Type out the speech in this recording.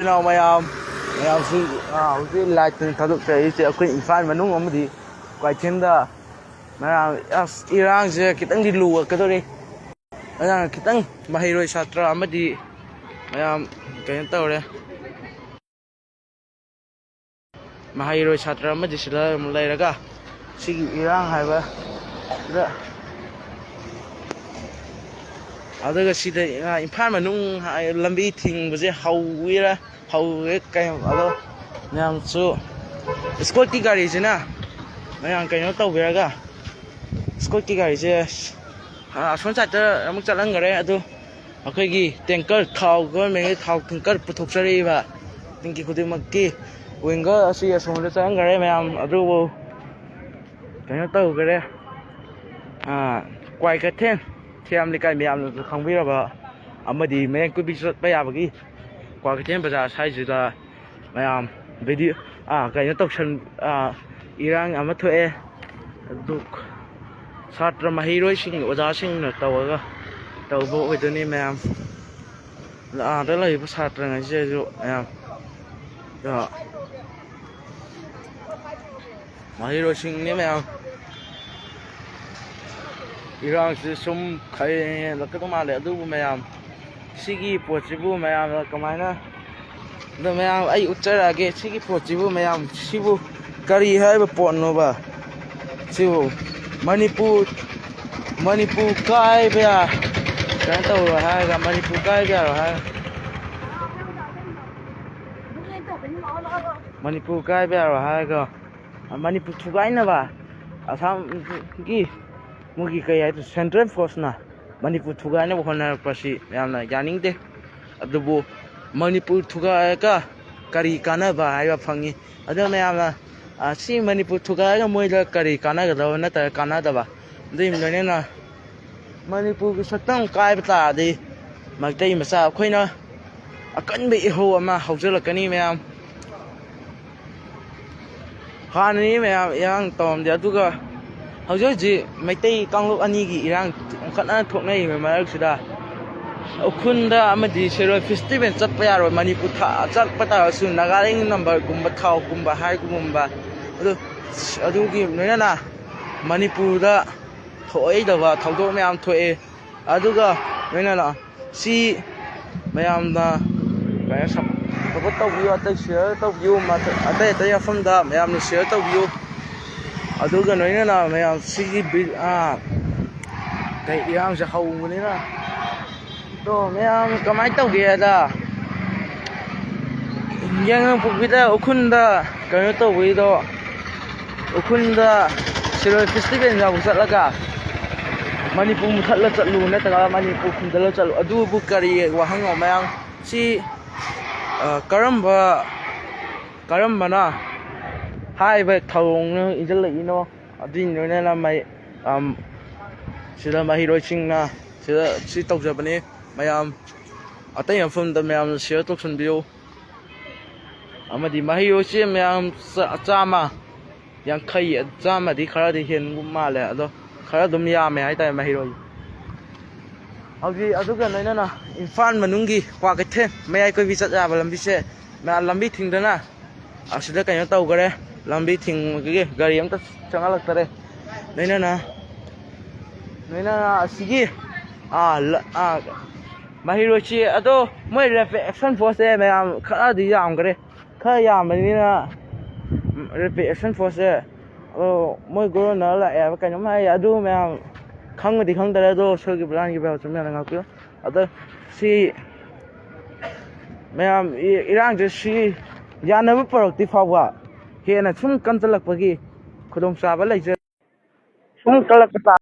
Nào mày suy suy lại từ thảo luận cái chuyện quên fan mà đúng không thì quay trên đó mày Iran giờ kita di luar cái đó đi kita mahiroi satra mà đi mày cái tao đấy mahiroi satra mà đi sila mulai raga si Iran hay ba đó cái sida fan mà đúng làm bị thình bây giờ hậu ra hầu cái alo nang su Scotty gari je na nang kai no tau bera ga Scotty gari je son cha ta amuk chalang gare adu akai gi tanker thau go me thau tanker puthok sari ba tingki khudi makki winga asi asom le chalang gare mayam adu kai no tau gare kwai ka then thiam li kai mayam khang bi ra ba amadi me ku bi sot ba ya ba gi qua cái thiên bây giờ sai rồi là mày video cái nó tộc chân Iran mất thuê được sát ra mà hero sinh ở giá sinh là tàu bộ vềตัวนี้mày là đó là cái sát ra ngày xưa rồi đó mà hero sinh này mày Iran sẽ sống khai là cái mà để đâu mày Sigi pochibu mayam kamaina do mayam ai uttara ge sigi pochibu mayam sibu kari hai ba pon no ba sibu manipur kai ba kan tau ha ga manipur kai ba ha manipur kai ba ha ga manipur thugai na ba asam gi mugi kai ai central force na Manipur thugai na bhona pasi yamna yaning de adubu Manipur thugai ka kari kana ba ai ba phangi adu me yamna si Manipur thugai ga moi la kari kana ga da na ta kana da ba dei mne na Manipur ku saktam kai ba ta de magtai masa khoina akan bi ho ama haujala kani me yam khani me yang tom de aduga hầu ji maitai kangluk ani gi irang khana thoknai me marak sida ukhunda amadi sero festival chatpa yaro manipur tha chatpa ta su nagaling number gumba thau gumba hai gumba adu gi noina manipur da thoi da ba thaudo mayam thoe aduga noina la si mayam da kaya sap ko tau view atai share tau view ma atai afam da mayam no share tau view aduga noina na mayam sigi cái yang sẽ hầu này na to mayam kamai tau ge da yang pu vida ukunda cái tau vi do ukunda siro festival na usat laga manipur muthat la chatlu na ta manipur khunda la chatlu adu bu kari wa hang mayam si karamba na hai ba thong no injal lai no adin no na mai sida mahiroi sing na sida si tok jabani mayam atai afum da mayam share tok sun bio amadi mahiroi si mayam chama yang khai chama di khara di hen ma le ado khara dum ya me hai tai mahiroi agi aduga naina na infan manungi kwa ka the mai ko vi chat ya ba lambi se ma lambi thing da na asida kai na tau gare lambi thing ge gari am ta changalak tare naina na sigi mahirochi ado moi action force e mayam khara di yam gare kha yam ni na action force moi go na la e ka nyam ai adu mayam khang di khang tare do so gi plan gi ba chum na ngak yo ado si mayam irang je si yana bu productive hawa he na chum kan chalak pagi khudong sa ba lai je chum kalak ta